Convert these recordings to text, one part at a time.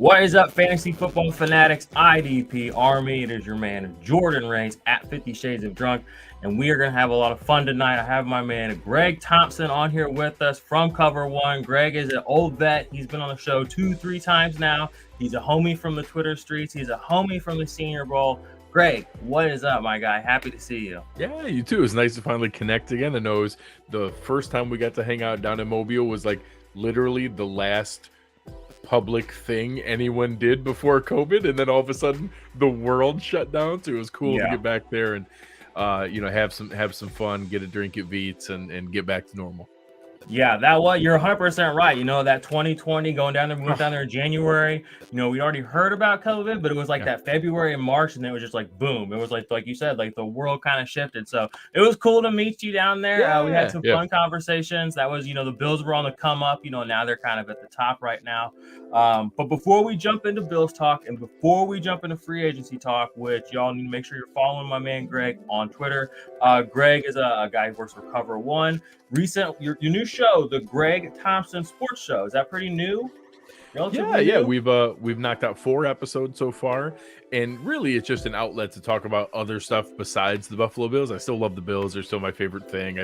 What is up, fantasy football fanatics, IDP Army? It is your man, Jordan Reigns, at 50 Shades of Drunk, and we are going to have a lot of fun tonight. I have my man, Greg Tompsett, on here with us from Cover One. Greg is an old vet. He's been on the show 2-3 times now. He's a homie from the Twitter streets. He's a homie from the Senior Bowl. Greg, what is up, my guy? Happy to see you. Yeah, you too. It's nice to finally connect again. I know it was the first time we got to hang out down in Mobile was like literally the last public thing anyone did before COVID, and then all of a sudden the world shut down. So it was cool to get back there and have some fun, get a drink at Veets, and get back to normal. Yeah, you're 100% right. You know, that 2020 going down there, we went down there in January. You know, we already heard about COVID, but it was like that February and March, and then it was just like boom. It was like you said, like the world kind of shifted. So it was cool to meet you down there. We had some fun conversations. That was, the Bills were on the come up. Now they're kind of at the top right now. But before we jump into Bills talk and before we jump into free agency talk, which y'all need to make sure you're following my man Greg on Twitter. Greg is a guy who works for Cover One. Your new show, the Greg Tompsett Sports Show, is that pretty new? New? We've knocked out 4 episodes so far, and really it's just an outlet to talk about other stuff besides the Buffalo Bills. I still love the Bills; they're still my favorite thing.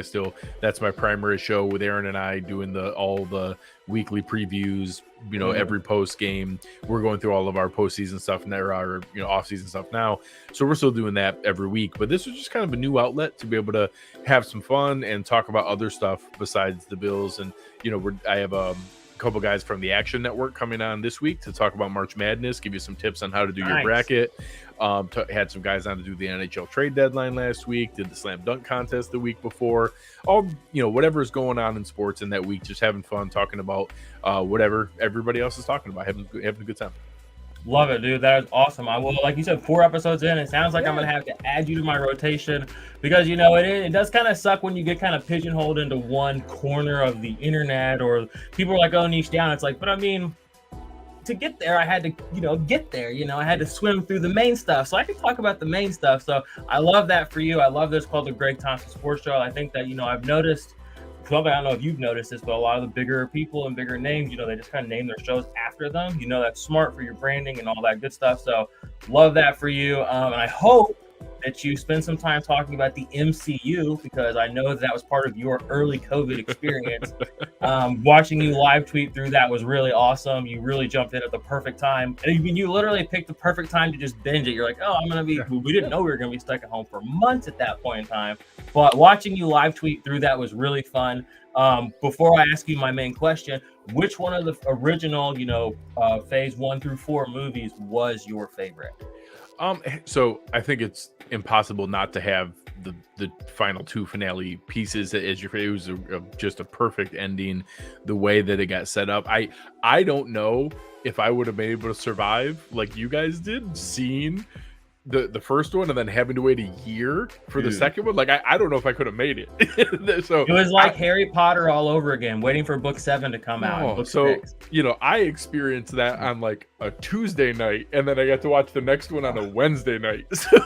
That's my primary show with Aaron and I doing all the weekly previews. Every post game, we're going through all of our postseason stuff and our off-season stuff now. So we're still doing that every week. But this was just kind of a new outlet to be able to have some fun and talk about other stuff besides the Bills. And I have a couple guys from the Action Network coming on this week to talk about March Madness, give you some tips on how to do your bracket. Had some guys on to do the NHL trade deadline last week, did the slam dunk contest the week before. Whatever is going on in sports in that week, just having fun talking about whatever everybody else is talking about, having a good time. Love it, dude. That is awesome. I will, like you said, 4 episodes in. It sounds like I'm going to have to add you to my rotation because, it does kind of suck when you get kind of pigeonholed into one corner of the internet, or people are like, oh, niche down. It's like, but I mean, to get there, I had to, get there. I had to swim through the main stuff. So I can talk about the main stuff. So I love that for you. I love this called the Greg Tompsett Sports Show. I think that, I've noticed, I don't know if you've noticed this, but a lot of the bigger people and bigger names, they just kind of name their shows after them. That's smart for your branding and all that good stuff. So love that for you. And I hope that you spend some time talking about the MCU, because I know that was part of your early COVID experience. Watching you live tweet through that was really awesome. You really jumped in at the perfect time. And you literally picked the perfect time to just binge it. You're like, oh, we didn't know we were going to be stuck at home for months at that point in time. But watching you live tweet through that was really fun. Before I ask you my main question, which one of the original, phase 1 through 4 movies was your favorite? So I think it's impossible not to have the final 2 finale pieces as your favorite. It was just a perfect ending, the way that it got set up. I don't know if I would have been able to survive like you guys did, seeing the first one and then having to wait a year for the second one. Like I don't know if I could have made it. So it was like Harry Potter all over again, waiting for book 7 to come out. I experienced that on like a Tuesday night, and then I got to watch the next one on a Wednesday night. So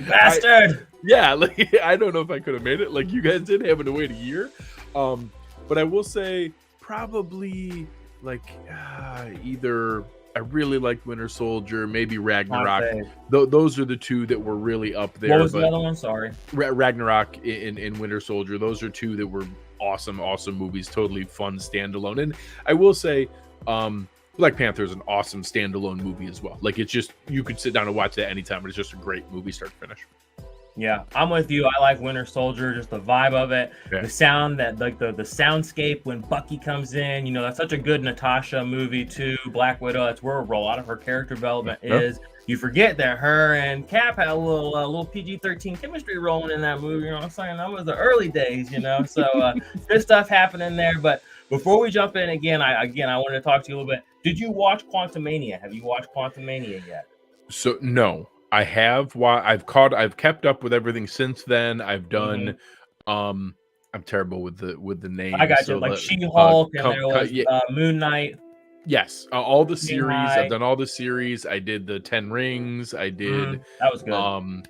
bastard. I don't know if I could have made it like you guys did, having to wait a year. But I will say probably like either I really liked Winter Soldier, maybe Ragnarok. Those are the 2 that were really up there. What was the other one? Sorry. Ragnarok and Winter Soldier. Those are 2 that were awesome movies. Totally fun standalone. And I will say, Black Panther is an awesome standalone movie as well. Like, it's just, you could sit down and watch that anytime, but it's just a great movie start to finish. Yeah, I'm with you. I like Winter Soldier, just the vibe of it, the sound, that like the soundscape when Bucky comes in. That's such a good Natasha movie too. Black Widow, that's where a lot of her character development is. You forget that her and Cap had a little PG-13 chemistry rolling in that movie. You know what I'm saying? That was the early days, So good stuff happening there. But before we jump in again, I wanted to talk to you a little bit. Did you watch Quantumania? Have you watched Quantumania yet? So no. I have. I've kept up with everything since then. I've done. I'm terrible with the names. I got you. Like She-Hulk, and there was Moon Knight. Yes, all the series. I've done all the series. I did the 10 Rings. I did. That was good.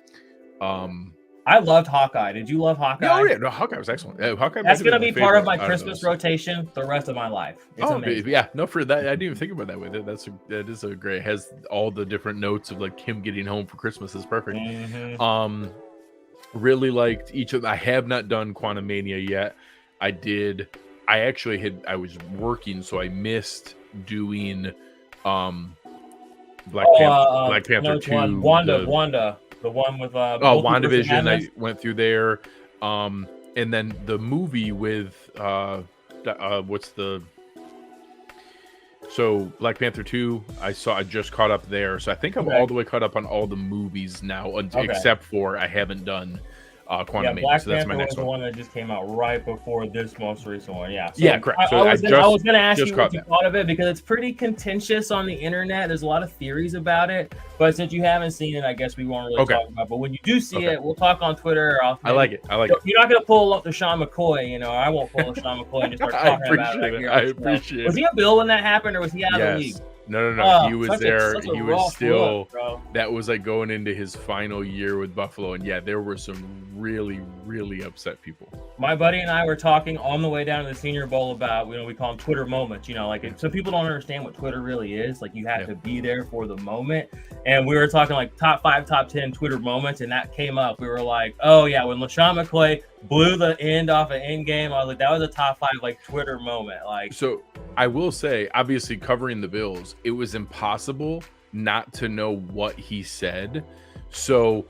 I loved Hawkeye. Did you love Hawkeye? Yeah, oh yeah, no, Hawkeye was excellent. Hawkeye. That's gonna be part of my favorite out Christmas those. rotation the rest of my life. It's amazing. Yeah, no, for that I didn't even think about that way. That is a great. It has all the different notes of like him getting home for Christmas is perfect. Mm-hmm. Really liked each of. I have not done Quantumania yet. I was working, so I missed doing Black Panther 2. Wanda. The one with WandaVision. I went through there. And then the movie with Black Panther 2, I just caught up there. So I think I'm all the way caught up on all the movies now, except for I haven't done Quantumania. Black so that's Panther my next was the one that just came out right before this most recent one. Yeah. So yeah, correct. So I was going to ask you what you thought of it, because it's pretty contentious on the internet. There's a lot of theories about it, but since you haven't seen it, I guess we won't really talk about it. But when you do see it, we'll talk on Twitter. I like it. You're not going to pull up the Sean McCoy, I won't pull up Sean McCoy and just start talking about it. I appreciate it. Was he a Bill when that happened, or was he out of the league? No. He was there. He was still. That was like going into his final year with Buffalo, and yeah, there were some really, really upset people. My buddy and I were talking on the way down to the Senior Bowl about, we call them Twitter moments. So people don't understand what Twitter really is. Like, you have to be there for the moment. And we were talking like top 5, top 10 Twitter moments, and that came up. We were like, oh yeah, when LaShawn McCoy blew the end off an end game, I was like, that was a top 5 like Twitter moment. Like, so I will say, obviously covering the Bills, it was impossible not to know what he said. So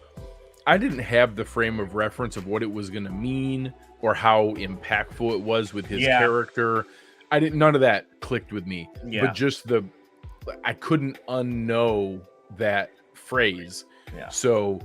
I didn't have the frame of reference of what it was going to mean or how impactful it was with his character. None of that clicked with me. But just I couldn't unknow that phrase. So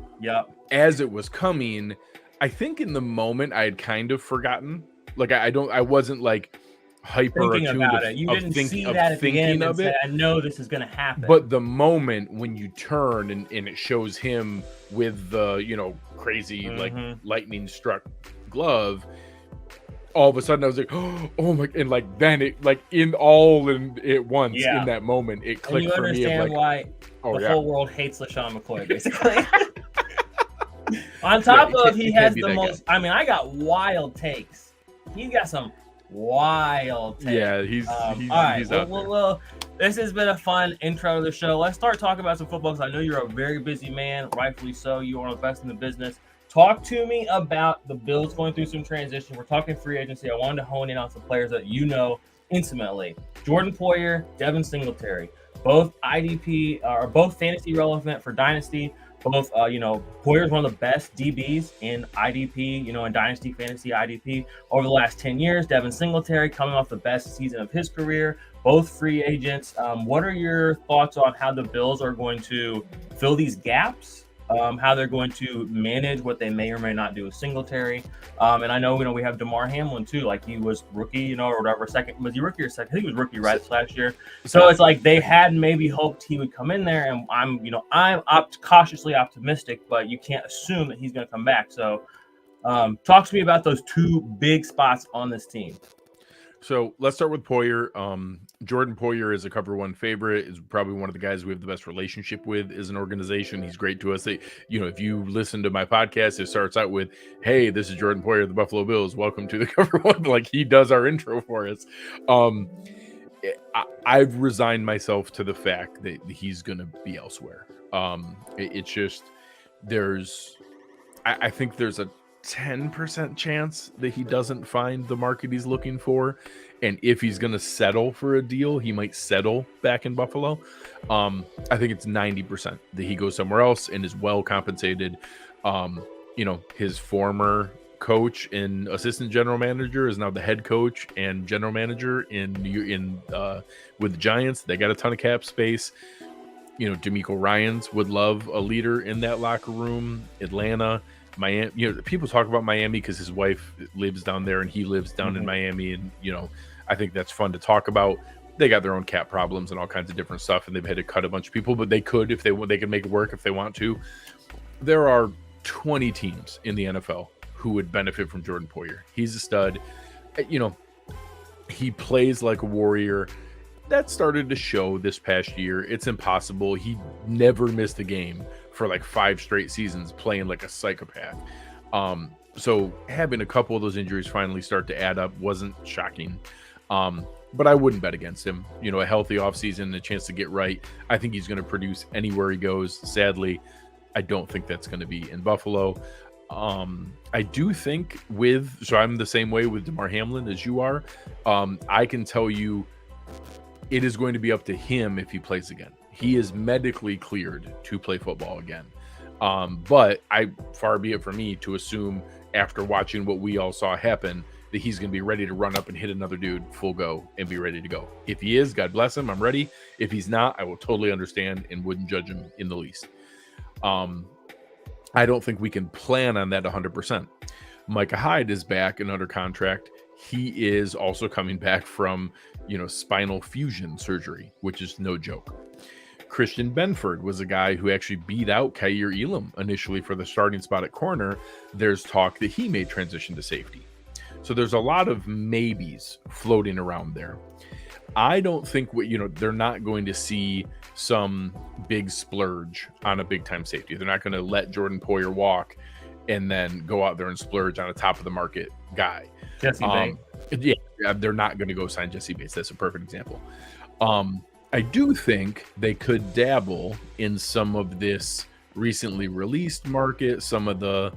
as it was coming, I think in the moment I had kind of forgotten. Like I wasn't like hyper thinking about it. You didn't see that at the end and say, I know this is going to happen. But the moment when you turn and it shows him with the crazy like lightning struck glove, all of a sudden I was like, oh my, and like then it like in once in that moment it clicked for me. And you understand why the whole world hates LaShawn McCoy, basically. On top of he has the most guy. I mean, I got wild takes. He's got some wild takes. Yeah, he's all right. Well, this has been a fun intro to the show. Let's start talking about some football, because I know you're a very busy man, rightfully so. You are the best in the business. Talk to me about the Bills going through some transition. We're talking free agency. I wanted to hone in on some players that you know intimately. Jordan Poyer, Devin Singletary, both IDP are both fantasy relevant for Dynasty. Both, Poyer's one of the best DBs in IDP, in Dynasty Fantasy IDP over the last 10 years. Devin Singletary coming off the best season of his career. Both free agents. What are your thoughts on how the Bills are going to fill these gaps? How they're going to manage what they may or may not do with Singletary. And I know, we have DeMar Hamlin too. Like, he was rookie, or whatever. Was he rookie or second? I think he was rookie right last year. So it's like they had maybe hoped he would come in there, and I'm cautiously optimistic, but you can't assume that he's going to come back. So talk to me about those two big spots on this team. So let's start with Poyer. Jordan Poyer is a cover one favorite, is probably one of the guys we have the best relationship with as an organization. He's great to us. If you listen to my podcast, it starts out with, hey, this is Jordan Poyer of the Buffalo Bills. Welcome to the cover one. Like, he does our intro for us. I've resigned myself to the fact that he's going to be elsewhere. It's just, I think there's a 10% chance that he doesn't find the market he's looking for, and if he's going to settle for a deal, he might settle back in Buffalo. I think it's 90% that he goes somewhere else and is well compensated. His former coach and assistant general manager is now the head coach and general manager with the Giants. They got a ton of cap space. DeMeco Ryans would love a leader in that locker room. Atlanta, Miami, people talk about Miami because his wife lives down there and he lives down in Miami, and I think that's fun to talk about. They got their own cap problems and all kinds of different stuff, and they've had to cut a bunch of people, but they could if they can make it work if they want to. There are 20 teams in the NFL who would benefit from Jordan Poyer. He's a stud. He plays like a warrior. That started to show this past year. It's impossible. He never missed a game for like 5 straight seasons, playing like a psychopath. So having a couple of those injuries finally start to add up wasn't shocking. But I wouldn't bet against him. You know, a healthy offseason, a chance to get right. I think he's going to produce anywhere he goes. Sadly, I don't think that's going to be in Buffalo. I do think so I'm the same way with DeMar Hamlin as you are. I can tell you it is going to be up to him if he plays again. He is medically cleared to play football again. But far be it from me to assume after watching what we all saw happen that he's going to be ready to run up and hit another dude full go and be ready to go. If he is, God bless him, I'm ready. If he's not, I will totally understand and wouldn't judge him in the least. I don't think we can plan on that 100%. Micah Hyde is back and under contract. He is also coming back from, spinal fusion surgery, which is no joke. Christian Benford was a guy who actually beat out Kaiir Elam initially for the starting spot at corner. There's talk that he may transition to safety. So there's a lot of maybes floating around there. I don't think they're not going to see some big splurge on a big time safety. They're not going to let Jordan Poyer walk and then go out there and splurge on a top of the market guy. Jesse Bates. Yeah, they're not going to go sign Jesse Bates. That's a perfect example. I do think they could dabble in some of this recently released market. Some of the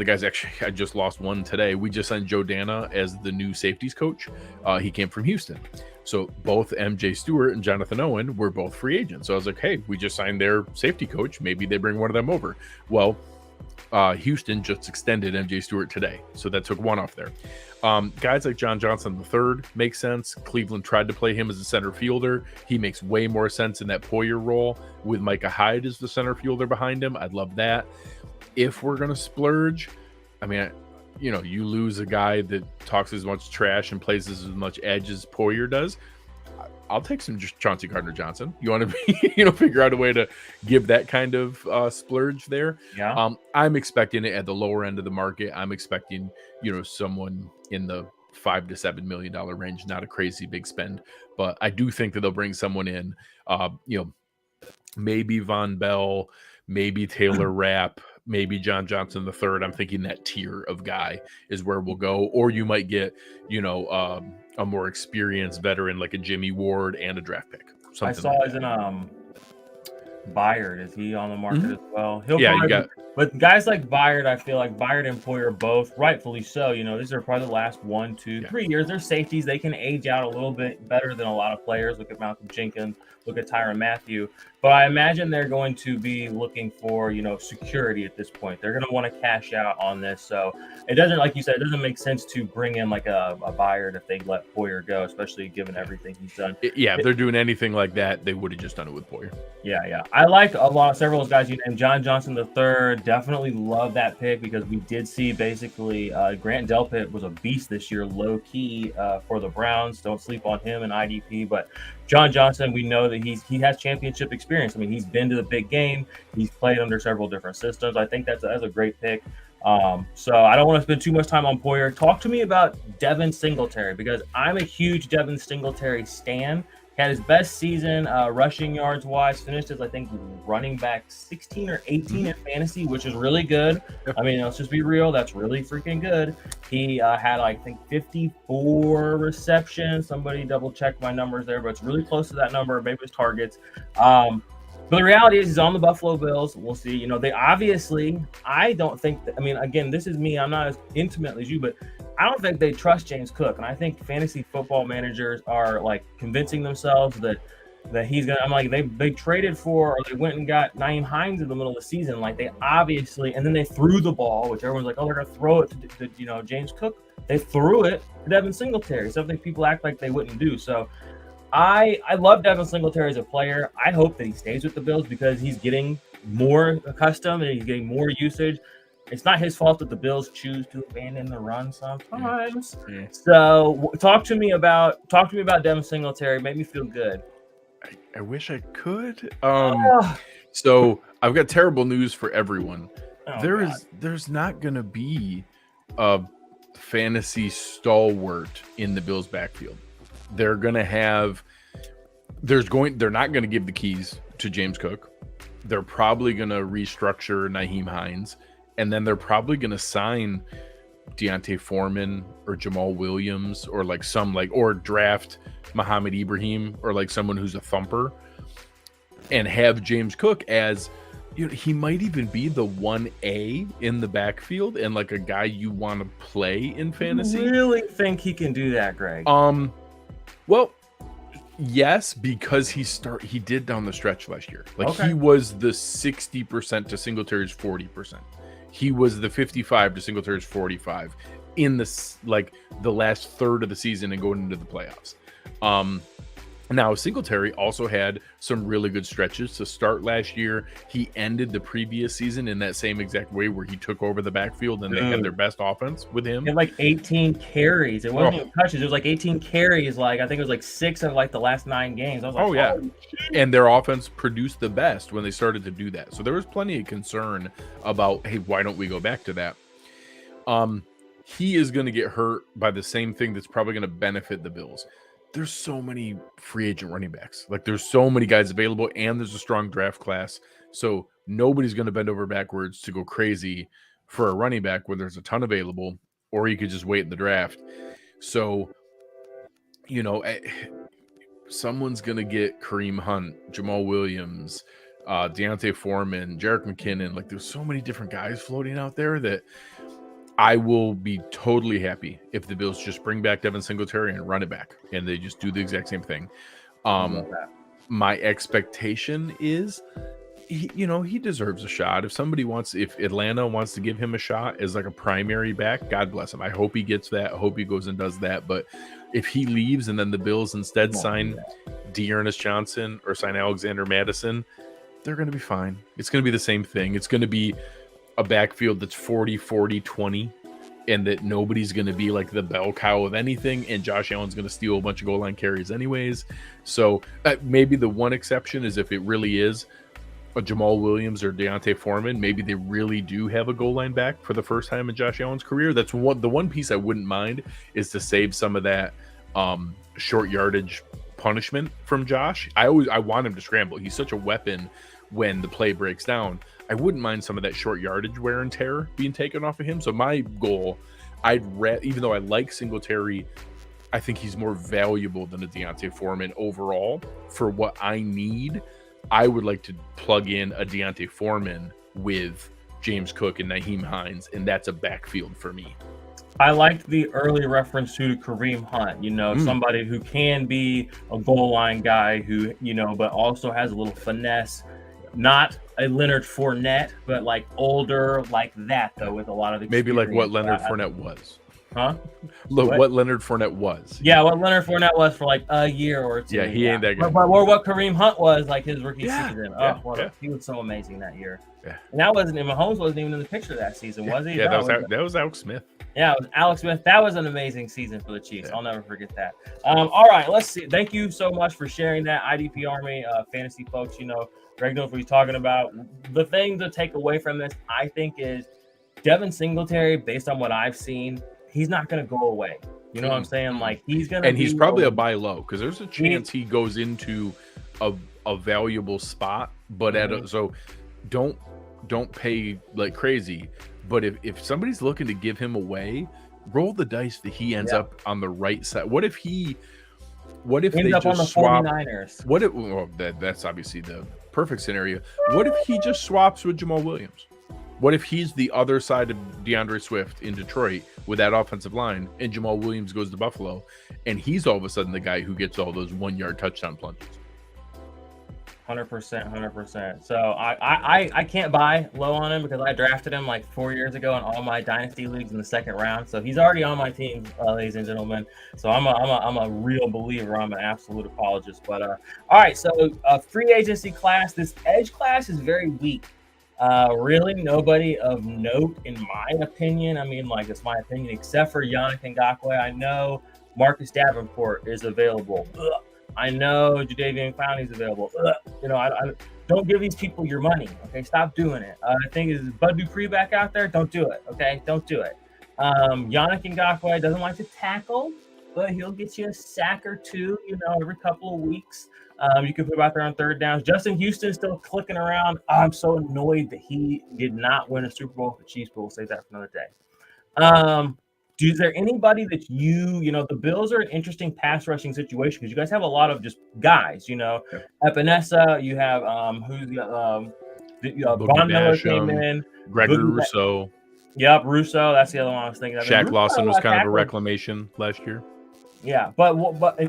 guys, actually, I just lost one today. We just signed Joe Dana as the new safeties coach. He came from Houston. So both MJ Stewart and Jonathan Owen were both free agents. So I was like, hey, we just signed their safety coach. Maybe they bring one of them over. Well, Houston just extended MJ Stewart today. So that took one off there. Guys like John Johnson III make sense. Cleveland tried to play him as a center fielder. He makes way more sense in that Poyer role with Micah Hyde as the center fielder behind him. I'd love that. If we're going to splurge, I mean, you lose a guy that talks as much trash and plays as much edge as Poyer does. I'll take some Chauncey Gardner-Johnson. You want to be, figure out a way to give that kind of splurge there. Yeah. I'm expecting it at the lower end of the market. I'm expecting, someone in the $5 to $7 million range, not a crazy big spend, but I do think that they'll bring someone in, maybe Von Bell, maybe Taylor Rapp, maybe John Johnson III. I'm thinking that tier of guy is where we'll go. Or you might get, a more experienced veteran like a Jimmy Ward and a draft pick. I saw as in Byard. Is he on the market as well? But guys like Byard, I feel like Byard and Poyer both, rightfully so. These are probably the last 1, 2, 3 years. They're safeties. They can age out a little bit better than a lot of players. Look at Malcolm Jenkins. Look at Tyrann Mathieu. But I imagine they're going to be looking for, security at this point. They're going to want to cash out on this. So it doesn't, like you said, it doesn't make sense to bring in like a Byard if they let Poyer go, especially given everything he's done. If they're doing anything like that, they would have just done it with Poyer. Yeah. I like several of those guys you named. John Johnson III, definitely love that pick because we did see basically Grant Delpit was a beast this year, low key for the Browns. Don't sleep on him in IDP, but John Johnson, we know that he has championship experience. I mean, he's been to the big game. He's played under several different systems. I think that's a great pick. So I don't want to spend too much time on Poyer. Talk to me about Devin Singletary because I'm a huge Devin Singletary stan. Had his best season rushing yards wise, finished as I think running back 16 or 18 in fantasy, which is really good. I mean, let's just be real, that's really freaking good. He had I think 54 receptions. Somebody double check my numbers there, but it's really close to that number. Maybe it's targets. But the reality is he's on the Buffalo Bills. We'll see. They obviously, I don't think, again, this is me. I'm not as intimately as you, but I don't think they trust James Cook. And I think fantasy football managers are like convincing themselves that he's going to, I'm like, they traded for, or they went and got Nyheim Hines in the middle of the season. Like they obviously, and then they threw the ball, which everyone's like, oh, they're going to throw it to James Cook. They threw it to Devin Singletary, something people act like they wouldn't do. So I love Devin Singletary as a player. I hope that he stays with the Bills because he's getting more accustomed and he's getting more usage. It's not his fault that the Bills choose to abandon the run sometimes. Yeah. So talk to me about Devin Singletary. Make me feel good. I wish I could. So I've got terrible news for everyone. There's not going to be a fantasy stalwart in the Bills backfield. They're going to have they're not going to give the keys to James Cook. They're probably going to restructure Nyheim Hines and then they're probably going to sign Deontay Foreman or Jamal Williams or or draft Muhammad Ibrahim or like someone who's a thumper, and have James Cook as, he might even be the 1A in the backfield and like a guy you want to play in fantasy. You really think he can do that, Greg? Well, yes, because he did down the stretch last year. He was the 60% to Singletary's 40%. He was the 55 to Singletary's 45 in the last third of the season and going into the playoffs. Now, Singletary also had some really good stretches to start last year. He ended the previous season in that same exact way where he took over the backfield and they had their best offense with him. He had like 18 carries. It wasn't even touches. It was like 18 carries. I think it was like 6 of the last 9 games. I was like, And their offense produced the best when they started to do that. So there was plenty of concern about, hey, why don't we go back to that? He is going to get hurt by the same thing that's probably going to benefit the Bills. There's so many free agent running backs. There's so many guys available, and there's a strong draft class. So nobody's going to bend over backwards to go crazy for a running back when there's a ton available, or you could just wait in the draft. So, someone's going to get Kareem Hunt, Jamal Williams, Deontay Foreman, Jerick McKinnon. There's so many different guys floating out there that I will be totally happy if the Bills just bring back Devin Singletary and run it back, and they just do the exact same thing. My expectation is, he deserves a shot. If Atlanta wants to give him a shot as a primary back, God bless him. I hope he gets that. I hope he goes and does that. But if he leaves and then the Bills instead sign Dearness Johnson or sign Alexander Madison, they're going to be fine. It's going to be the same thing. It's going to be a backfield that's 40-40-20, and that nobody's going to be the bell cow of anything, and Josh Allen's going to steal a bunch of goal line carries anyways. So maybe the one exception is if it really is a Jamal Williams or Deontay Foreman, maybe they really do have a goal line back for the first time in Josh Allen's career. That's the one piece I wouldn't mind, is to save some of that short yardage punishment from Josh. I want him to scramble. He's such a weapon when the play breaks down. I wouldn't mind some of that short yardage wear and tear being taken off of him. So my goal, even though I like Singletary, I think he's more valuable than a Deontay Foreman overall for what I need. I would like to plug in a Deontay Foreman with James Cook and Nyheim Hines, and that's a backfield for me. I liked the early reference to Kareem Hunt, somebody who can be a goal line guy who, but also has a little finesse. Not a Leonard Fournette, but older that, though, with a lot of experience. Maybe what Leonard Fournette was. Huh? What Leonard Fournette was. Yeah, what Leonard Fournette was for a year or two. Yeah, he ain't that good. Or what Kareem Hunt was his rookie season. He was so amazing that year. Yeah. And Mahomes wasn't even in the picture that season, was he? Yeah, that was Alex Smith. Yeah, it was Alex Smith. That was an amazing season for the Chiefs. Yeah. I'll never forget that. All right, let's see. Thank you so much for sharing that, IDP Army fantasy folks. Greg knows what he's talking about. The thing to take away from this, I think, is Devin Singletary, based on what I've seen, he's not going to go away. You know what I'm saying? He's going to And he's probably a buy low, because there's a chance he goes into a valuable spot, but so don't pay like crazy. But if somebody's looking to give him away, roll the dice that he ends up on the right side. What if they just on the swap? 49ers? That's obviously the perfect scenario. What if he just swaps with Jamal Williams? What if he's the other side of DeAndre Swift in Detroit with that offensive line, and Jamal Williams goes to Buffalo, and he's all of a sudden the guy who gets all those 1-yard touchdown plunges? 100%. So I can't buy low on him because I drafted him 4 years ago in all my dynasty leagues in the second round. So he's already on my team, ladies and gentlemen. So I'm a real believer. I'm an absolute apologist. But all right. So free agency class. This edge class is very weak. Really nobody of note in my opinion. I mean, it's my opinion, except for Yannick Ngakoue. I know Marcus Davenport is available. I know Jadeveon Clowney's available. I don't give these people your money. Okay, stop doing it. I think is Bud Dupree back out there. Don't do it. Okay, don't do it. Yannick Ngakoue doesn't like to tackle. but he'll get you a sack or two, every couple of weeks. You can put him out there on third downs. Justin Houston's still clicking around. I'm so annoyed that he did not win a Super Bowl for the Chiefs, but we'll save that for another day. Is there anybody that the Bills are an interesting pass rushing situation because you guys have a lot of just guys, Epinesa, you have Von Miller came in, Gregory Rousseau. Yep, Russo. That's the other one I was thinking of. Shaq Lawson was kind of a reclamation last year. Yeah, but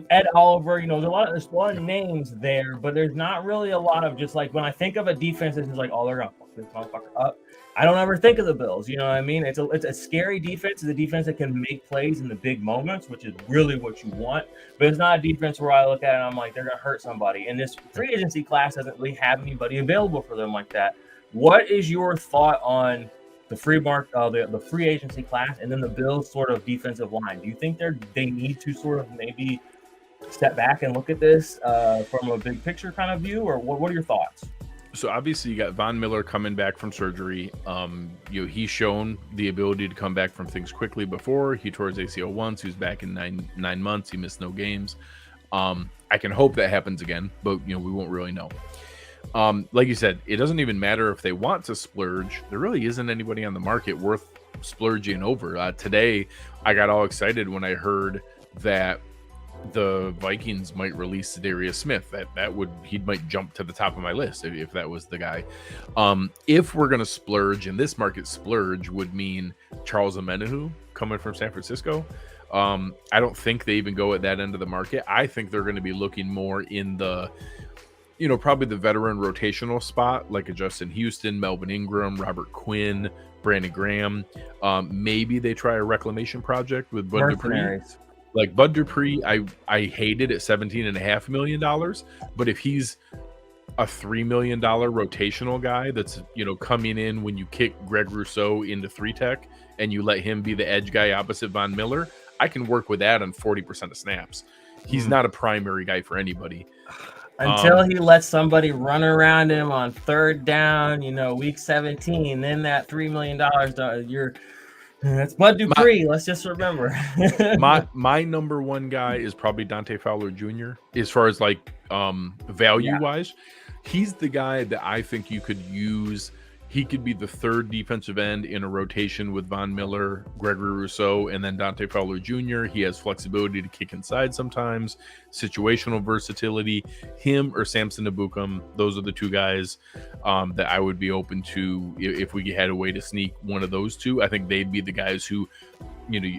Ed Oliver, there's a lot of names there, but there's not really a lot of just like when I think of a defense, it's just like, oh, they're gonna fuck this motherfucker up. I don't ever think of the Bills. You know what I mean? It's a scary defense. It's a defense that can make plays in the big moments, which is really what you want. But it's not a defense where I look at it and I'm like, they're gonna hurt somebody. And this free agency class doesn't really have anybody available for them like that. What is your thought on the the free agency class, and then the Bills' sort of defensive line? Do you think they need to sort of maybe step back and look at this from a big picture kind of view, or what are your thoughts? So obviously you got Von Miller coming back from surgery. He's shown the ability to come back from things quickly before. He tore his ACL once. He was back in nine months. He missed no games. I can hope that happens again, but we won't really know. Like you said, it doesn't even matter if they want to splurge. There really isn't anybody on the market worth splurging over. Today, I got all excited when I heard that the Vikings might release Darius Smith. He might jump to the top of my list if that was the guy. If we're gonna splurge, and this market splurge would mean Charles Omenihu coming from San Francisco. I don't think they even go at that end of the market. I think they're going to be looking more in the probably the veteran rotational spot, like a Justin Houston, Melvin Ingram, Robert Quinn, Brandon Graham. Maybe they try a reclamation project with Bud Dupree. Like Bud Dupree, I hated at $17.5 million, but if he's a $3 million rotational guy that's coming in when you kick Greg Rousseau into 3-tech and you let him be the edge guy opposite Von Miller, I can work with that on 40% of snaps. He's not a primary guy for anybody. Until he lets somebody run around him on third down, week 17, then that $3 million, that's Bud Dupree. Let's just remember. my number one guy is probably Dante Fowler Jr. as far as value wise. He's the guy that I think you could use. He could be the third defensive end in a rotation with Von Miller, Gregory Rousseau, and then Dante Fowler Jr. He has flexibility to kick inside sometimes, situational versatility. Him or Samson Ebukam, those are the two guys that I would be open to if we had a way to sneak one of those two. I think they'd be the guys who,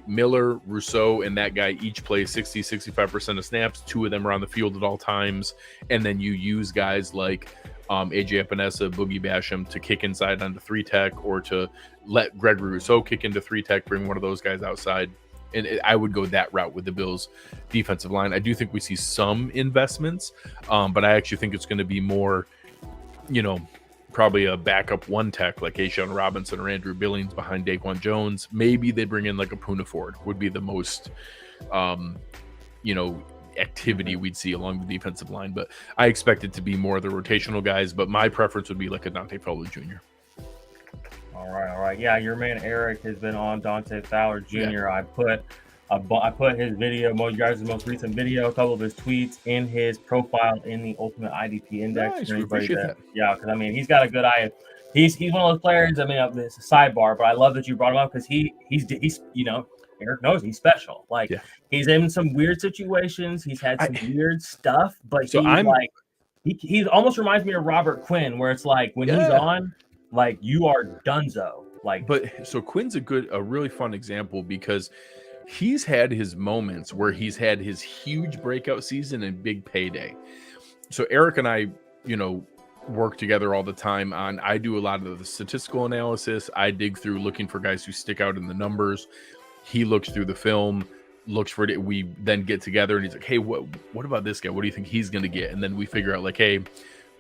Miller, Rousseau, and that guy each play 65% of snaps. Two of them are on the field at all times. And then you use guys like AJ Epinesa, Boogie Basham to kick inside onto 3-tech, or to let Gregory Rousseau kick into 3-tech, bring one of those guys outside. And I would go that route with the Bills defensive line. I do think we see some investments, but I actually think it's going to be more, probably a backup 1-tech like Ashawn Robinson or Andrew Billings behind Daquan Jones. Maybe they bring in like a Poona Ford would be the most, activity we'd see along the defensive line, but I expect it to be more of the rotational guys, but my preference would be like a Dante Fowler Jr. All right. Yeah, your man Eric has been on Dante Fowler Jr. Yeah. I put his video, you guys' most recent video, a couple of his tweets in his profile in the Ultimate IDP Index. Nice, we appreciate that. Yeah, because he's got a good eye. He's one of those players. It's a sidebar, but I love that you brought him up because he's Eric knows he's special. He's in some weird situations. He's had some weird stuff, but he almost reminds me of Robert Quinn, where it's like when he's on, you are donezo. So Quinn's a really fun example because he's had his moments where he's had his huge breakout season and big payday. So Eric and I, work together all the time I do a lot of the statistical analysis. I dig through looking for guys who stick out in the numbers. He looks through the film, looks for it. We then get together and he's like, hey, what about this guy? What do you think he's going to get? And then we figure out hey,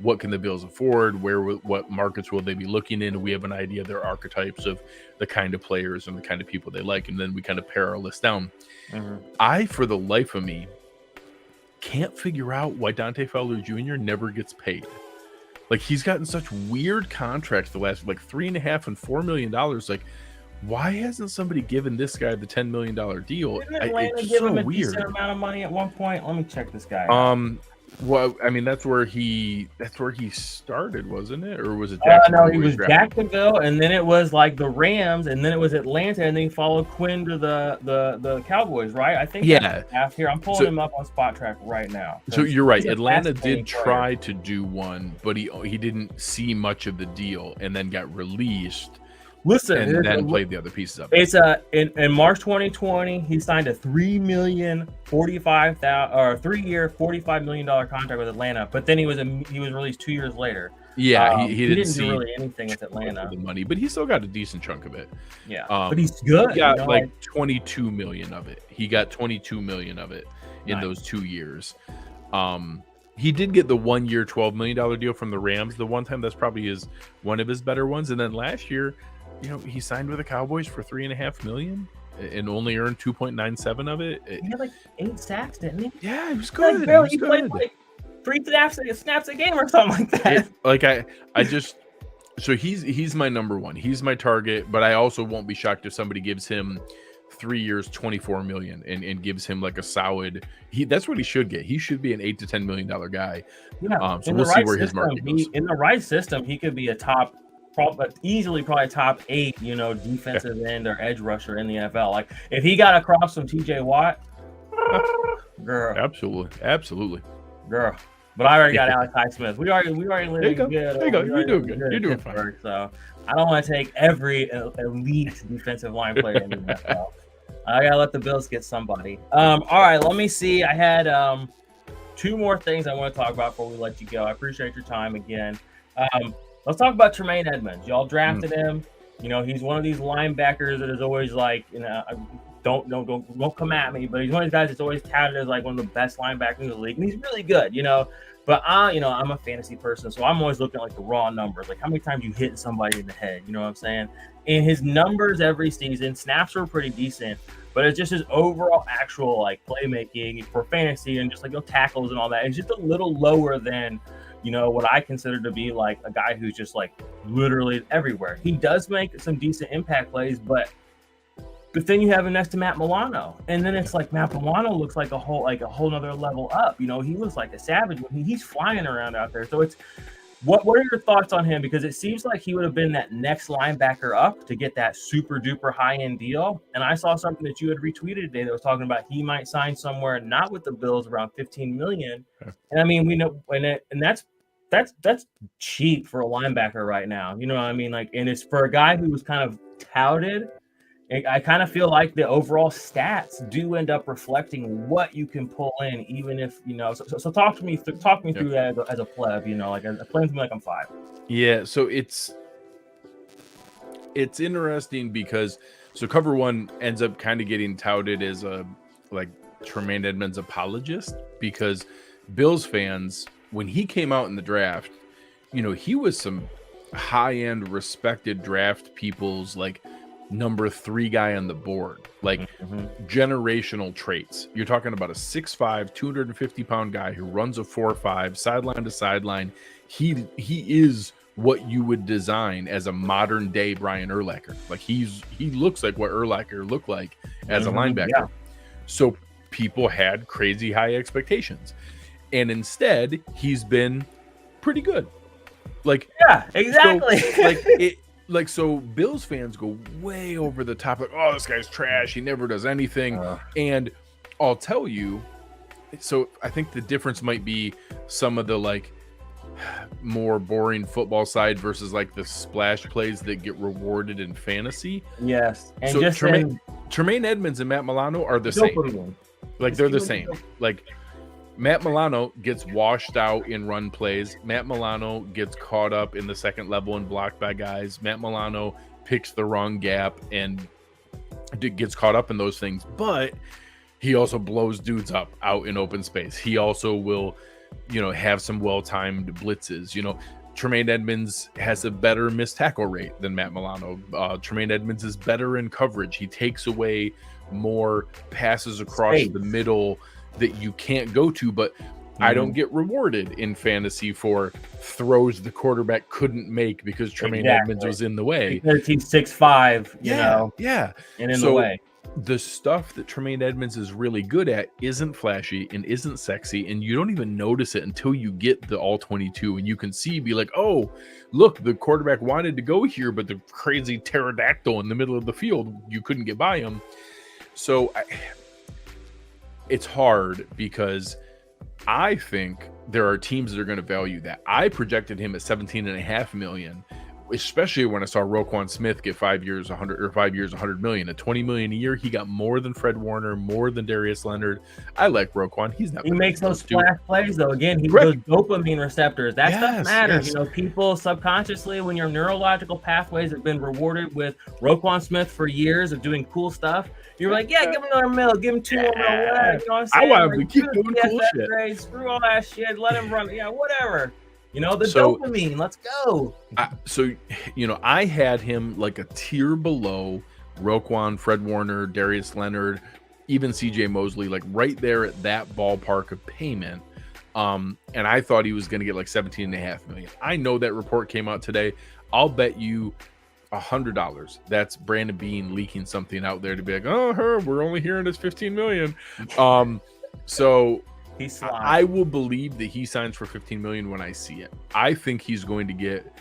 what can the Bills afford? What markets will they be looking in? We have an idea of their archetypes of the kind of players and the kind of people they like. And then we kind of pare our list down. Mm-hmm. I, for the life of me, can't figure out why Dante Fowler Jr. never gets paid. He's gotten such weird contracts the last $3.5 and $4 million. why hasn't somebody given this guy the $10 million deal? Didn't Atlanta It's give so him a weird. decent amount of money at one point? Let me check this guy out. Well, I mean, that's where he started, wasn't it? Or was it No, Jacksonville? he was Jacksonville, and then it was like the Rams, and then it was Atlanta, and then he followed Quinn to the Cowboys, right? I think. Yeah. Here, I'm pulling him up on Spot Track right now. So you're right. Atlanta did try to do one, but he didn't see much of the deal, and then got released. Listen, and then played the other pieces of It's it. in March 2020, he signed a $3-year, $45 million contract with Atlanta. But then he was released 2 years later. Yeah, he didn't do really anything with Atlanta. The money, but he still got a decent chunk of it. Yeah, but he's good. He got like 22 million of it. He got 22 million of it in those 2 years. He did get the 1 year, $12 million deal from the Rams the one time. That's probably one of his better ones. And then last year, he signed with the Cowboys for $3.5 million and only earned 2.97 of it. He had like 8 sacks, didn't he? Yeah, he was good. He played like 3 snaps a game or something like that. So he's my number one. He's my target, but I also won't be shocked if somebody gives him 3 years, $24 million and gives him like a solid. That's what he should get. He should be an $8 to $10 million guy. Yeah. So we'll see where his market goes. In the right system, he could be easily probably top 8, defensive end or edge rusher in the NFL. Like if he got across from TJ Watt, girl. Absolutely. Girl. But I already got Alex Highsmith. We already living good. There you go. You're doing good. You're doing fine. So I don't want to take every elite defensive line player in the NFL. I gotta let the Bills get somebody. All right, let me see. I had 2 more things I want to talk about before we let you go. I appreciate your time again. Let's talk about Tremaine Edmonds. Y'all drafted him. He's one of these linebackers that is always like, don't come at me, but he's one of these guys that's always touted as like one of the best linebackers in the league, and he's really good, But I'm a fantasy person, so I'm always looking at like the raw numbers, like how many times you hit somebody in the head, you know what I'm saying? And his numbers every season, snaps were pretty decent, but it's just his overall actual like playmaking for fantasy and just like tackles and all that. It's just a little lower than what I consider to be like a guy who's just like literally everywhere. He does make some decent impact plays, but then you have him next to Matt Milano, and then it's like Matt Milano looks like a whole nother level up. He looks like a savage when he's flying around out there. So it's what are your thoughts on him? Because it seems like he would have been that next linebacker up to get that super duper high end deal. And I saw something that you had retweeted today that was talking about he might sign somewhere not with the Bills around $15 million. And I mean, we know that's cheap for a linebacker right now. You know what I mean? Like, and it's for a guy who was kind of touted. I kind of feel like the overall stats do end up reflecting what you can pull in, even if So talk me through that as a pleb. Like explain to me like I'm 5. Yeah, so it's interesting because Cover One ends up kind of getting touted as a like Tremaine Edmonds apologist because Bills fans, when he came out in the draft, he was some high-end respected draft people's like number 3 guy on the board, like generational traits. You're talking about a 6'5", 250-pound guy who runs a 4.5 sideline to sideline. He is what you would design as a modern day Brian Urlacher. Like he looks like what Urlacher looked like as a linebacker. Yeah. So people had crazy high expectations, and he's been pretty good. Like yeah, exactly. So, so Bills fans go way over the top, like, oh, this guy's trash. He never does anything. And I'll tell you, so I think the difference might be some of the like more boring football side versus like the splash plays that get rewarded in fantasy. Yes. And so just Tremaine Edmonds and Matt Milano are the same. Like they're the same. Like Matt Milano gets washed out in run plays. Matt Milano gets caught up in the second level and blocked by guys. Matt Milano picks the wrong gap and gets caught up in those things. But he also blows dudes up out in open space. He also will, have some well-timed blitzes. Tremaine Edmonds has a better missed tackle rate than Matt Milano. Tremaine Edmonds is better in coverage. He takes away more passes across the middle that you can't go to, but I don't get rewarded in fantasy for throws the quarterback couldn't make because Tremaine Edmonds was in the way. Because he's 6'5", you know, and in the way. The stuff that Tremaine Edmonds is really good at isn't flashy and isn't sexy, and you don't even notice it until you get the all 22, and you can be like, oh, look, the quarterback wanted to go here, but the crazy pterodactyl in the middle of the field, you couldn't get by him. So it's hard because I think there are teams that are going to value that. I projected him at $17.5 million. Especially when I saw Roquan Smith get 5 years, $100 million, at $20 million a year. He got more than Fred Warner, more than Darius Leonard. I like Roquan. He makes those splash plays though. Again, he those dopamine receptors. That stuff matters. You know, people subconsciously, when your neurological pathways have been rewarded with Roquan Smith for years of doing cool stuff, you're like, give him another mil, give him 2 more mil. You know what I'm saying? I want to keep doing cool shit. Grade, screw all that shit. Let him run. Yeah, whatever. You know, the dopamine. Let's go. I had him like a tier below Roquan, Fred Warner, Darius Leonard, even CJ Mosley, like right there at that ballpark of payment. And I thought he was going to get like $17.5 million. I know that report came out today. I'll bet you $100 that's Brandon Beane leaking something out there to be like, we're only hearing this $15 million. I will believe that he signs for $15 million when I see it. I think he's going to get,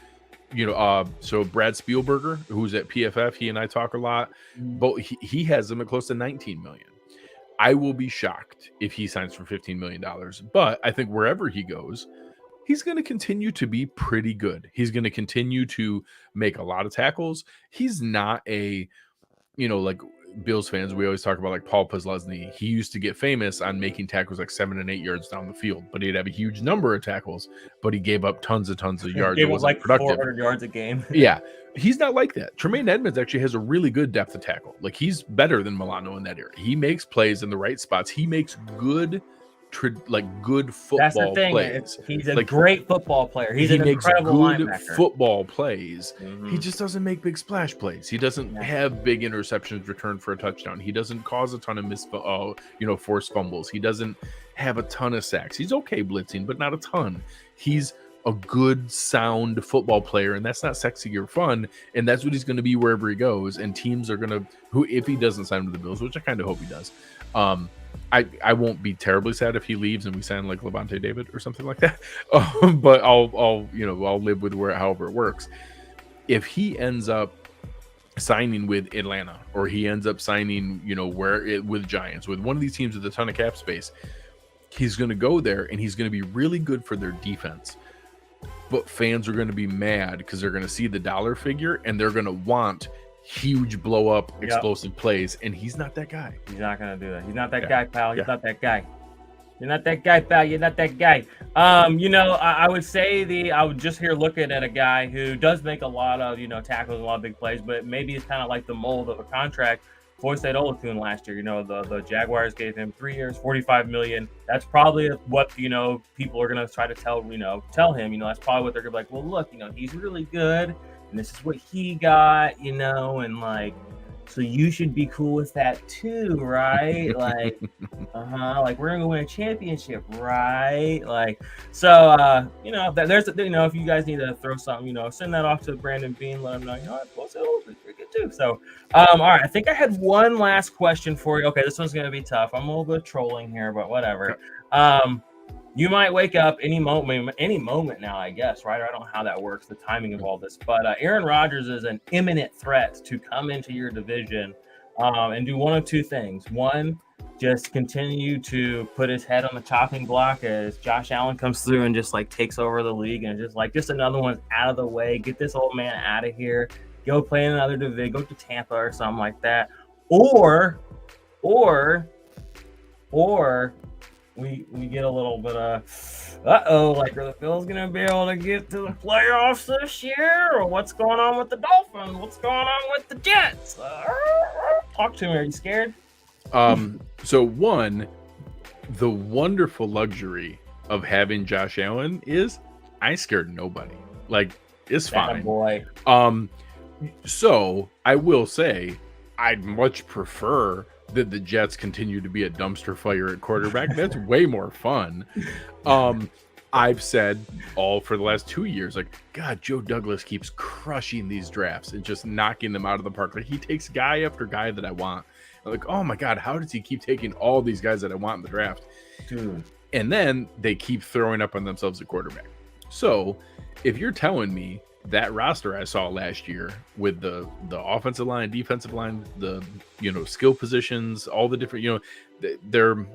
so Brad Spielberger, who's at PFF, he and I talk a lot, but he has him at close to $19 million. I will be shocked if he signs for $15 million, but I think wherever he goes, he's going to continue to be pretty good. He's going to continue to make a lot of tackles. He's not a, like Bills fans, we always talk about like Paul Posluszny. He used to get famous on making tackles like 7 and 8 yards down the field, but he'd have a huge number of tackles, but he gave up tons of yards. It was like productive. 400 yards a game. Yeah. He's not like that. Tremaine Edmonds actually has a really good depth of tackle. Like he's better than Milano in that area. He makes plays in the right spots. He makes good football That's the thing. plays. He's a great football player. He makes incredible good linebacker. Football plays. He just doesn't make big splash plays. He doesn't have big interceptions returned for a touchdown. He doesn't cause a ton of forced fumbles. He doesn't have a ton of sacks. He's okay blitzing, but not a ton. He's a good, sound football player, and that's not sexy or fun, and that's what he's going to be wherever he goes. And teams are going to, if he doesn't sign with the Bills, which I kind of hope he does, I won't be terribly sad if he leaves and we sign like Levante David or something like that. But I'll live with however it works. If he ends up signing with Atlanta, or he ends up signing, with Giants, with one of these teams with a ton of cap space, he's going to go there and he's going to be really good for their defense. But fans are going to be mad because they're going to see the dollar figure and they're going to want huge blow up explosive plays, and he's not that guy. He's not gonna do that. He's not that guy, pal. He's not that guy. You're not that guy, pal. You're not that guy. I would say I would just here looking at a guy who does make a lot of tackles, a lot of big plays, but maybe it's kind of like the mold of a contract. Foyce Olakun last year, the Jaguars gave him 3 years, $45 million. That's probably what people are gonna try to tell him. That's probably what they're gonna be like. Well, look, he's really good. And this is what he got, and like, so you should be cool with that too, right? Like, like we're gonna win a championship, right? Like, so, there's, if you guys need to throw something, send that off to Brandon Beane, let him know, what's it pretty good too. So, all right, I think I had one last question for you. Okay, this one's gonna be tough. I'm a little bit trolling here, but whatever. You might wake up any moment now, I guess, right? I don't know how that works, the timing of all this. But Aaron Rodgers is an imminent threat to come into your division and do one of two things. One, just continue to put his head on the chopping block as Josh Allen comes through and just like takes over the league and just another one's out of the way. Get this old man out of here. Go play in another division. Go to Tampa or something like that. Or we get a little bit of like are the Bills gonna be able to get to the playoffs this year, or what's going on with the Dolphins? What's going on with the Jets? Talk to me. Are you scared? So one, the wonderful luxury of having Josh Allen is I scared nobody. Like it's fine. Boy. So I will say I'd much prefer that the Jets continue to be a dumpster fire at quarterback. That's way more fun. I've said all for the last 2 years, like, God, Joe Douglas keeps crushing these drafts and just knocking them out of the park. Like, he takes guy after guy that I want. I'm like, oh my God, how does he keep taking all these guys that I want in the draft? Dude. And then they keep throwing up on themselves at quarterback. So if you're telling me that roster I saw last year with the offensive line, defensive line, the skill positions, all the different, they're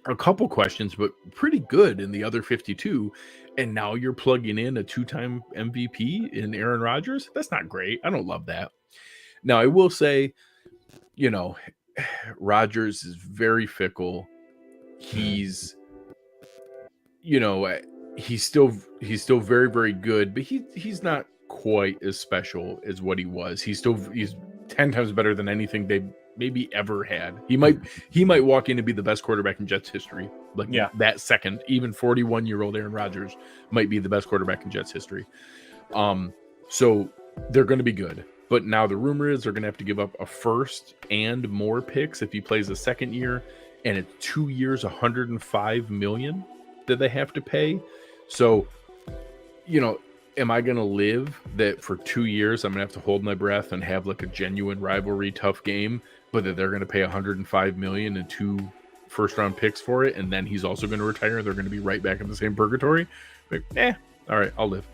a couple questions, but pretty good in the other 52. And now you're plugging in a 2-time MVP in Aaron Rodgers. That's not great. I don't love that. Now I will say, Rodgers is very fickle. He's still very, very good, but he's not quite as special as what he was. He's 10 times better than anything they maybe ever had. He might walk in and be the best quarterback in Jets history. Like, that second, even 41-year-old Aaron Rodgers might be the best quarterback in Jets history. So they're going to be good. But now the rumor is they're going to have to give up a first and more picks if he plays a second year, and it's 2 years, $105 million that they have to pay. So, am I going to live that for 2 years I'm going to have to hold my breath and have like a genuine rivalry tough game, but that they're going to pay $105 million and 2 first-round picks for it, and then he's also going to retire? They're going to be right back in the same purgatory. Like, all right, I'll live.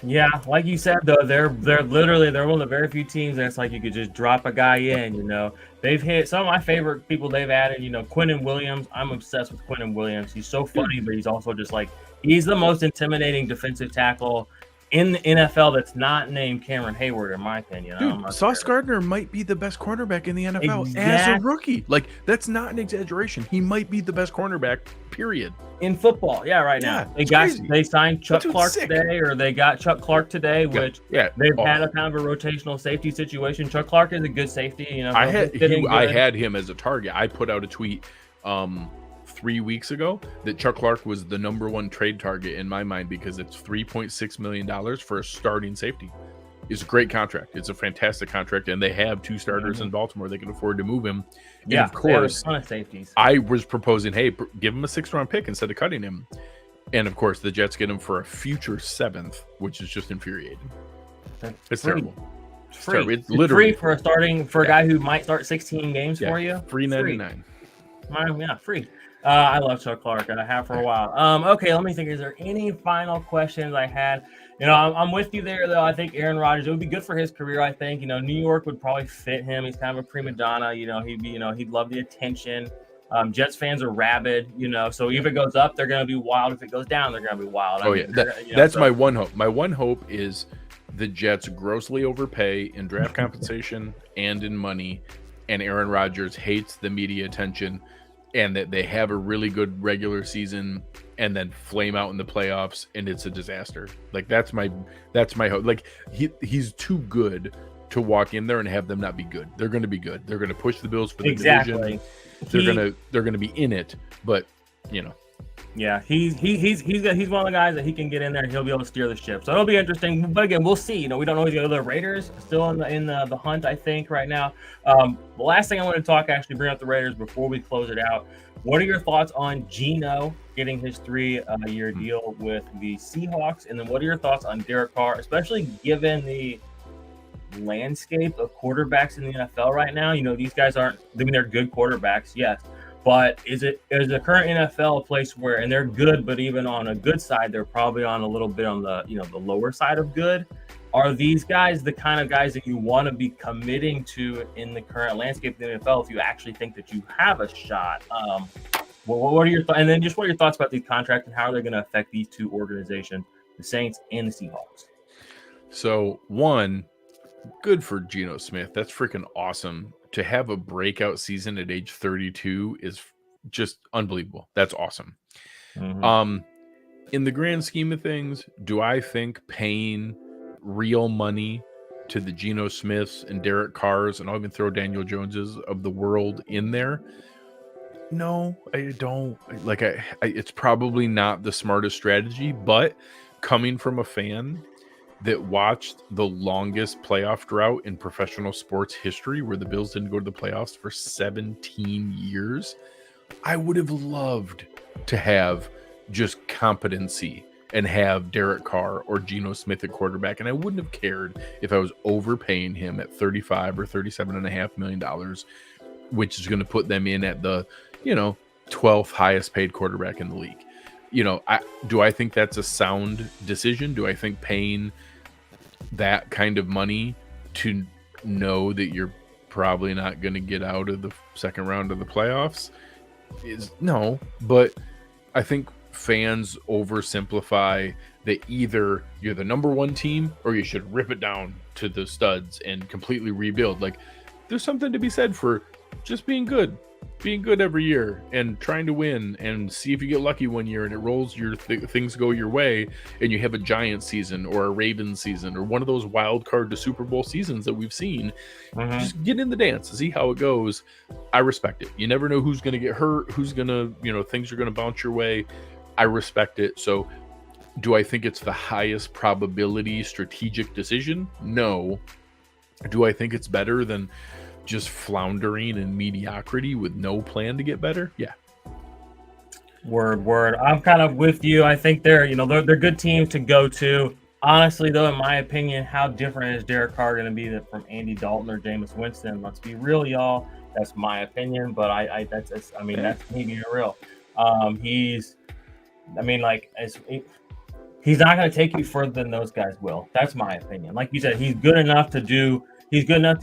Yeah, like you said though, they're literally one of the very few teams that's like you could just drop a guy in. They've hit some of my favorite people they've added. Quinnen Williams. I'm obsessed with Quinnen Williams. He's so funny, but he's also just like he's the most intimidating defensive tackle in the NFL that's not named Cameron Hayward, in my opinion. Dude, Sauce Gardner might be the best cornerback in the NFL as a rookie. Like, that's not an exaggeration. He might be the best cornerback, period. In football, right now. They signed Chuck Clark today, or they got Chuck Clark today, which they've had a kind of a rotational safety situation. Chuck Clark is a good safety. I had him as a target. I put out a tweet 3 weeks ago that Chuck Clark was the number one trade target in my mind because it's $3.6 million for a starting safety. It's a great contract. It's a fantastic contract, and they have 2 starters in Baltimore. They can afford to move him. And of course, a ton of safeties. I was proposing, hey, give him a 6th-round pick instead of cutting him. And of course, the Jets get him for a future 7th, which is just infuriating. It's terrible. It's free. It's literally free for a guy who might start 16 games for you. Free 99. Free. I love Chuck Clark. I have for a while. Okay, let me think. Is there any final questions I had? I'm with you there, though. I think Aaron Rodgers, it would be good for his career, I think. New York would probably fit him. He's kind of a prima donna. He'd love the attention. Jets fans are rabid, so if it goes up, they're going to be wild. If it goes down, they're going to be wild. That's my one hope. My one hope is the Jets grossly overpay in draft compensation and in money, and Aaron Rodgers hates the media attention, and that they have a really good regular season and then flame out in the playoffs and it's a disaster. Like, that's my hope. Like, he's too good to walk in there and have them not be good. They're going to be good. They're going to push the Bills for the division. They're going to be in it, but Yeah, he's one of the guys that he can get in there and he'll be able to steer the ship. So it'll be interesting. But again, we'll see. We don't know the other Raiders still in the hunt, I think, right now. The last thing I want to bring up the Raiders before we close it out. What are your thoughts on Geno getting his 3-year deal with the Seahawks? And then what are your thoughts on Derek Carr, especially given the landscape of quarterbacks in the NFL right now? These guys they're good quarterbacks, yes. But is the current NFL a place where, and they're good, but even on a good side, they're probably on a little bit on the the lower side of good? Are these guys the kind of guys that you want to be committing to in the current landscape of the NFL if you actually think that you have a shot? What are your thoughts? And then just what are your thoughts about these contracts and how are they going to affect these two organizations, the Saints and the Seahawks? So, one, good for Geno Smith. That's freaking awesome. To have a breakout season at age 32 is just unbelievable. That's awesome. Mm-hmm. In the grand scheme of things, do I think paying real money to the Geno Smiths and Derek Carrs, and I'll even throw Daniel Joneses of the world in there? No, I don't. It's probably not the smartest strategy, but coming from a fan that watched the longest playoff drought in professional sports history, where the Bills didn't go to the playoffs for 17 years, I would have loved to have just competency and have Derek Carr or Geno Smith at quarterback. And I wouldn't have cared if I was overpaying him at $35 or $37.5 million, which is going to put them in at the, 12th highest paid quarterback in the league. Do I think that's a sound decision? Do I think paying that kind of money to know that you're probably not going to get out of the second round of the playoffs is no, but I think fans oversimplify that either you're the number one team or you should rip it down to the studs and completely rebuild. Like, there's something to be said for just being good every year and trying to win and see if you get lucky one year and it rolls things go your way and you have a Giant season or a Ravens season or one of those wild card to Super Bowl seasons that we've seen. Just get in the dance and see how it goes. I respect it. You never know who's going to get hurt, who's going to, things are going to bounce your way. I respect it. So do I think it's the highest probability strategic decision? No. Do I think it's better than just floundering in mediocrity with no plan to get better? Yeah. Word. I'm kind of with you. I think they're good teams to go to. Honestly, though, in my opinion, how different is Derek Carr going to be from Andy Dalton or Jameis Winston? Let's be real, y'all. That's my opinion, but that's me being real. He's not going to take you further than those guys will. That's my opinion. Like you said, he's good enough to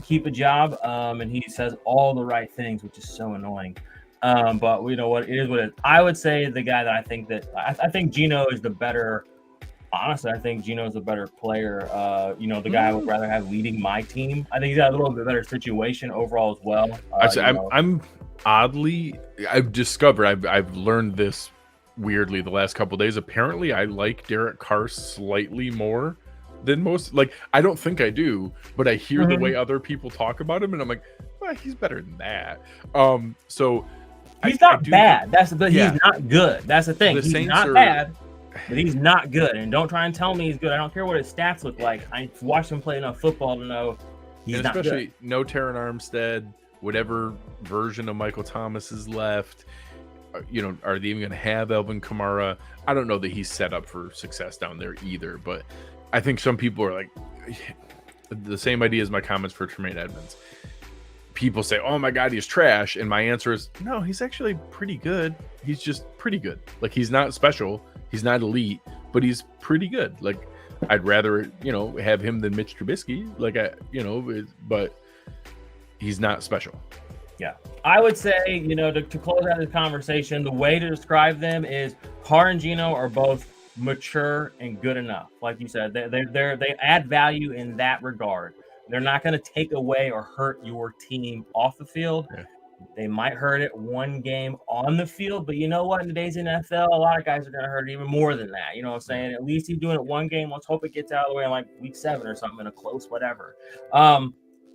keep a job, and he says all the right things, which is so annoying. But you know what? It is what it is. I would say the guy that I think Geno is the better. Honestly, I think Geno is a better player. The guy I would rather have leading my team. I think he's got a little bit better situation overall as well. I'm oddly, I've learned this weirdly the last couple of days. Apparently, I like Derek Carr slightly more than most. Like, I don't think I do, but I hear the way other people talk about him, and I'm like, well, he's better than that. So he's not bad. He's not good. That's the thing. He's not bad, but he's not good. And don't try and tell me he's good. I don't care what his stats look like. I watched him play enough football to know he's not good. Especially no Terran Armstead, whatever version of Michael Thomas is left. Are they even going to have Alvin Kamara? I don't know that he's set up for success down there either, but I think some people are like the same idea as my comments for Tremaine Edmonds. People say, oh my God, he's trash. And my answer is, no, he's actually pretty good. He's just pretty good. Like, he's not special. He's not elite, but he's pretty good. Like, I'd rather, have him than Mitch Trubisky. But he's not special. Yeah. I would say, to close out this conversation, the way to describe them is Carr and Geno are both mature and good enough. Like you said, they add value in that regard. They're not going to take away or hurt your team off the field. Yeah. They might hurt it one game on the field, but you know what? In today's NFL, a lot of guys are going to hurt it even more than that. You know what I'm saying? At least he's doing it one game. Let's hope it gets out of the way in like week 7 or something in a close whatever.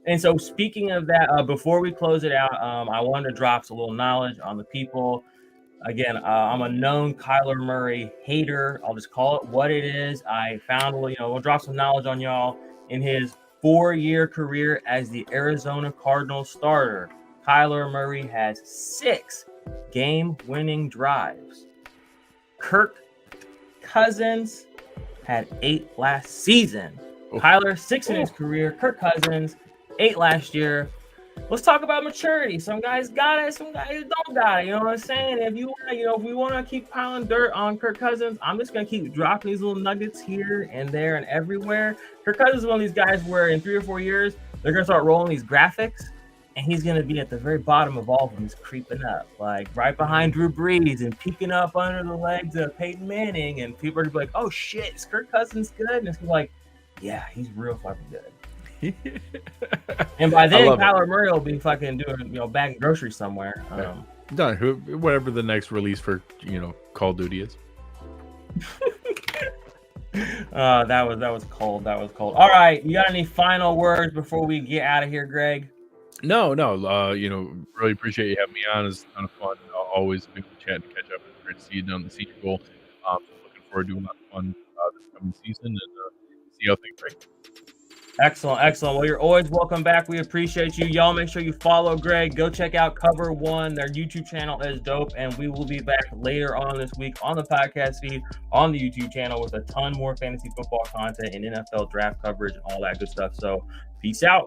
And so speaking of that, before we close it out, I wanted to drop some little knowledge on the people. Again, I'm a known Kyler Murray hater. I'll just call it what it is. I found, we'll drop some knowledge on y'all. In his 4-year career as the Arizona Cardinals starter, Kyler Murray has 6 game-winning drives. Kirk Cousins had 8 last season. Kyler, 6 in his career. Kirk Cousins, 8 last year. Let's talk about maturity. Some guys got it, some guys don't got it. You know what I'm saying? If we want to keep piling dirt on Kirk Cousins, I'm just gonna keep dropping these little nuggets here and there and everywhere. Kirk Cousins is one of these guys where in 3 or 4 years they're gonna start rolling these graphics, and he's gonna be at the very bottom of all of them, just creeping up, like right behind Drew Brees and peeking up under the legs of Peyton Manning, and people are gonna be like, "Oh shit, is Kirk Cousins good?" And it's like, "Yeah, he's real fucking good." And by then, Kyler Murray will be fucking doing, bagging groceries somewhere. Done. Whatever the next release for, Call of Duty is. That was cold. All right, you got any final words before we get out of here, Greg? No. Really appreciate you having me on. It's a ton of fun. Always been a chat and catch up. It's great to see you down the Senior Bowl. Looking forward to a lot of fun this coming season, and see how things break. Excellent. Well, you're always welcome back. We appreciate you. Y'all make sure you follow Greg. Go check out Cover One. Their YouTube channel is dope. And we will be back later on this week on the podcast feed, on the YouTube channel with a ton more fantasy football content and NFL draft coverage and all that good stuff. So peace out.